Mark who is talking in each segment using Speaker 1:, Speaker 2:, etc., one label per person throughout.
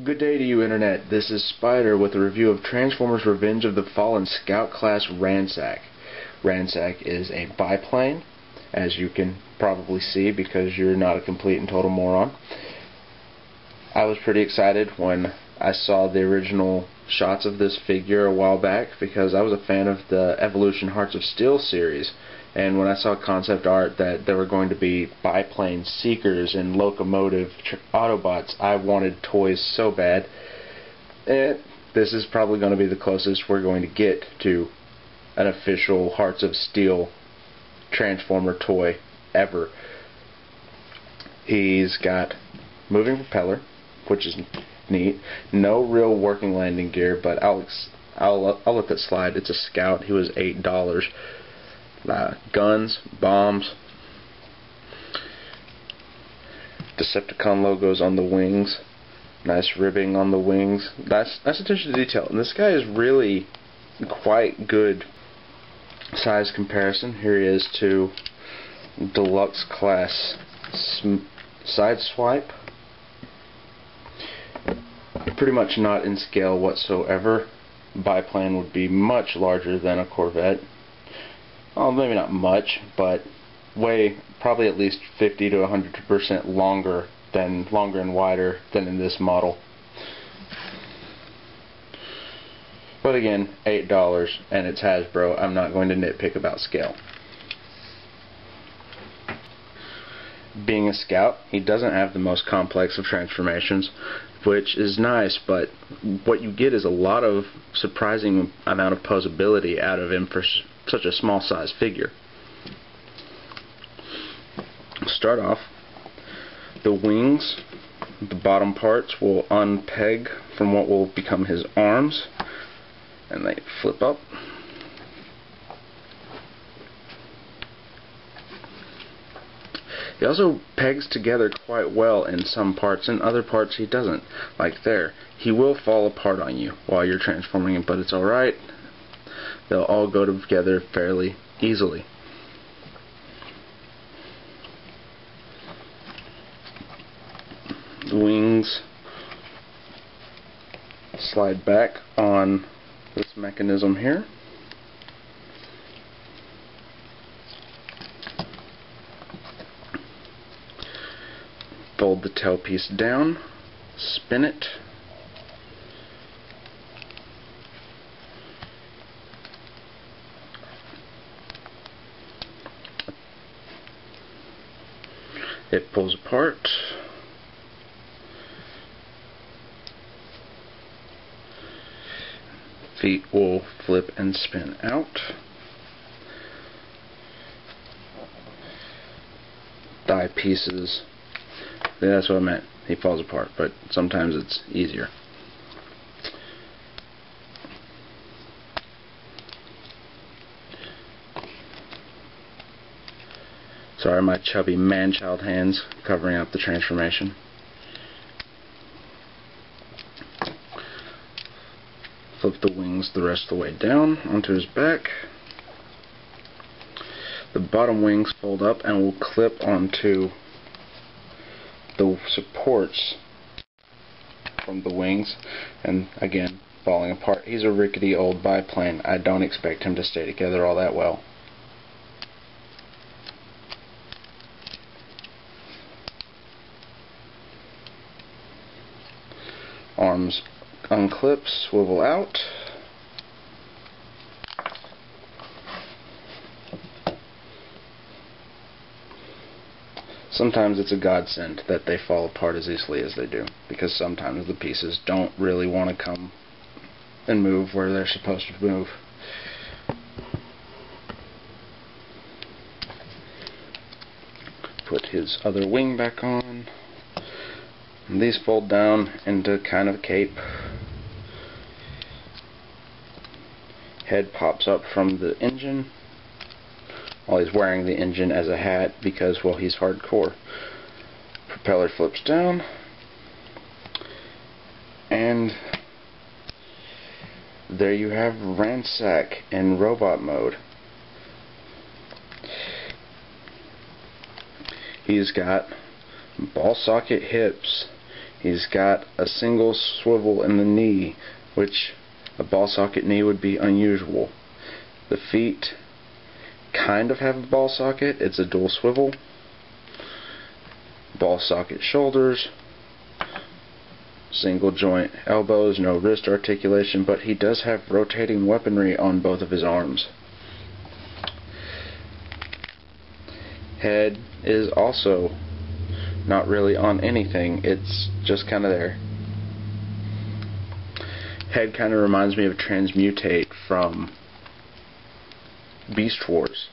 Speaker 1: Good day to you, Internet. This is Spider with a review of Transformers Revenge of the Fallen Scout Class Ransack. Ransack is a biplane, as you can probably see because you're not a complete and total moron. I was pretty excited when I saw the original shots of this figure a while back because I was a fan of the Evolution Hearts of Steel series, and when I saw concept art that there were going to be biplane seekers and locomotive Autobots, I wanted toys so bad. And this is probably going to be the closest we're going to get to an official Hearts of Steel Transformer toy ever. He's got moving propeller, which is neat. No real working landing gear, but I'll let that slide. It's a Scout. He was $8. Guns, bombs, Decepticon logos on the wings, nice ribbing on the wings. Nice attention to detail. And this guy is really quite good size comparison. Here he is to Deluxe Class Sideswipe. Pretty much not in scale whatsoever. Biplane would be much larger than a Corvette. Well, maybe not much, but probably at least 50 to 100% longer and wider than in this model. But again, $8 and it's Hasbro. I'm not going to nitpick about scale. Being a Scout, he doesn't have the most complex of transformations, which is nice, but what you get is a lot of surprising amount of posability out of him for such a small size figure. Start off, the wings, the bottom parts will unpeg from what will become his arms, and they flip up. He also pegs together quite well in some parts, and other parts he doesn't. Like there. He will fall apart on you while you're transforming him, but it's alright. They'll all go together fairly easily. The wings slide back on this mechanism here. Fold the tail piece down, spin it, it pulls apart, feet will flip and spin out, thigh pieces. That's what I meant. He falls apart, but sometimes it's easier. Sorry, my chubby man-child hands covering up the transformation. Flip the wings the rest of the way down onto his back. The bottom wings fold up and will clip onto the supports from the wings, and again, falling apart. He's a rickety old biplane. I don't expect him to stay together all that well. Arms unclip, swivel out. Sometimes it's a godsend that they fall apart as easily as they do, because sometimes the pieces don't really want to come and move where they're supposed to move. Put his other wing back on. And these fold down into kind of a cape. Head pops up from the engine. While he's wearing the engine as a hat because, well, he's hardcore. Propeller flips down, and there you have Ransack in robot mode. He's got ball socket hips. He's got a single swivel in the knee, which a ball socket knee would be unusual. The feet kind of have a ball socket. It's a dual swivel. Ball socket shoulders. Single joint elbows, no wrist articulation, but he does have rotating weaponry on both of his arms. Head is also not really on anything, it's just kind of there. Head kind of reminds me of Transmutate from Beast Wars.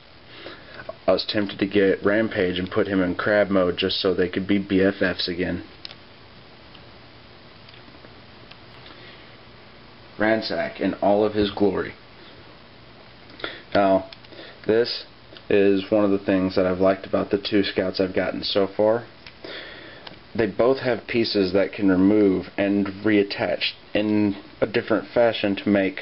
Speaker 1: I was tempted to get Rampage and put him in crab mode just so they could be BFFs again. Ransack in all of his glory. Now, this is one of the things that I've liked about the two scouts I've gotten so far. They both have pieces that can remove and reattach in a different fashion to make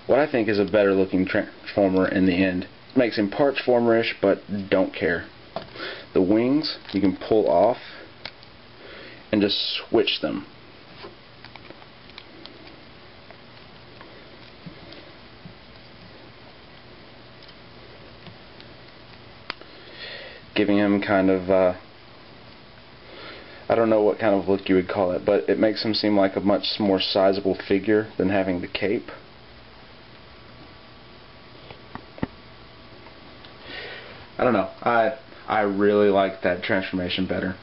Speaker 1: what I think is a better looking Transformer in the end. It makes him Transformer-ish, but don't care. The wings you can pull off and just switch them. Giving him kind of, I don't know what kind of look you would call it, but it makes him seem like a much more sizable figure than having the cape. I don't know, I really like that transformation better.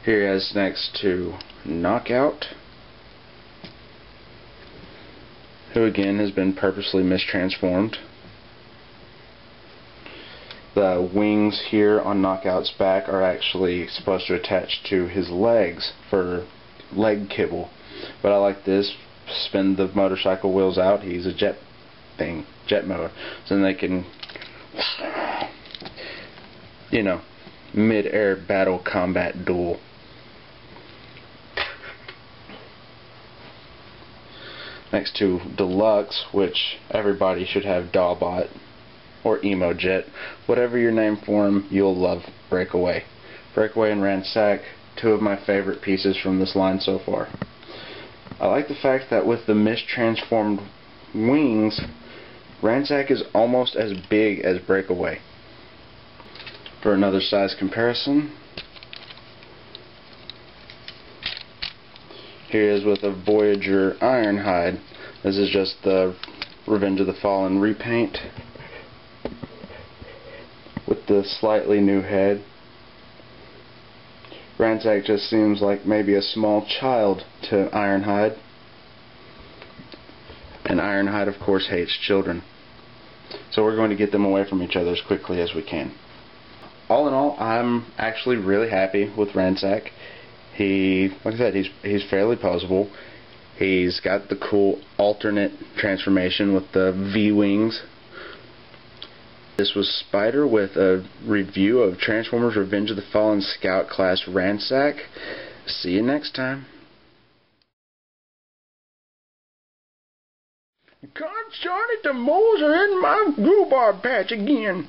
Speaker 1: Here he is next to Knockout, who again has been purposely mistransformed. The wings here on Knockout's back are actually supposed to attach to his legs for leg kibble. But I like this. Spin the motorcycle wheels out. He's a jet mode. So then they can, you know, mid-air battle combat duel. Next to Deluxe, which everybody should have Dawbot or Emo Jet, whatever your name for him, you'll love Breakaway. Breakaway and Ransack, two of my favorite pieces from this line so far. I like the fact that with the mistransformed wings, Ransack is almost as big as Breakaway. For another size comparison, here is with a Voyager Ironhide. This is just the Revenge of the Fallen repaint with the slightly new head. Ransack just seems like maybe a small child to Ironhide. And Ironhide, of course, hates children. So we're going to get them away from each other as quickly as we can. All in all, I'm actually really happy with Ransack. Like I said, he's fairly posable. He's got the cool alternate transformation with the V-wings. This was Spider with a review of Transformers Revenge of the Fallen Scout Class Ransack. See you next time.
Speaker 2: God, Johnny, the moles are in my rhubarb patch again.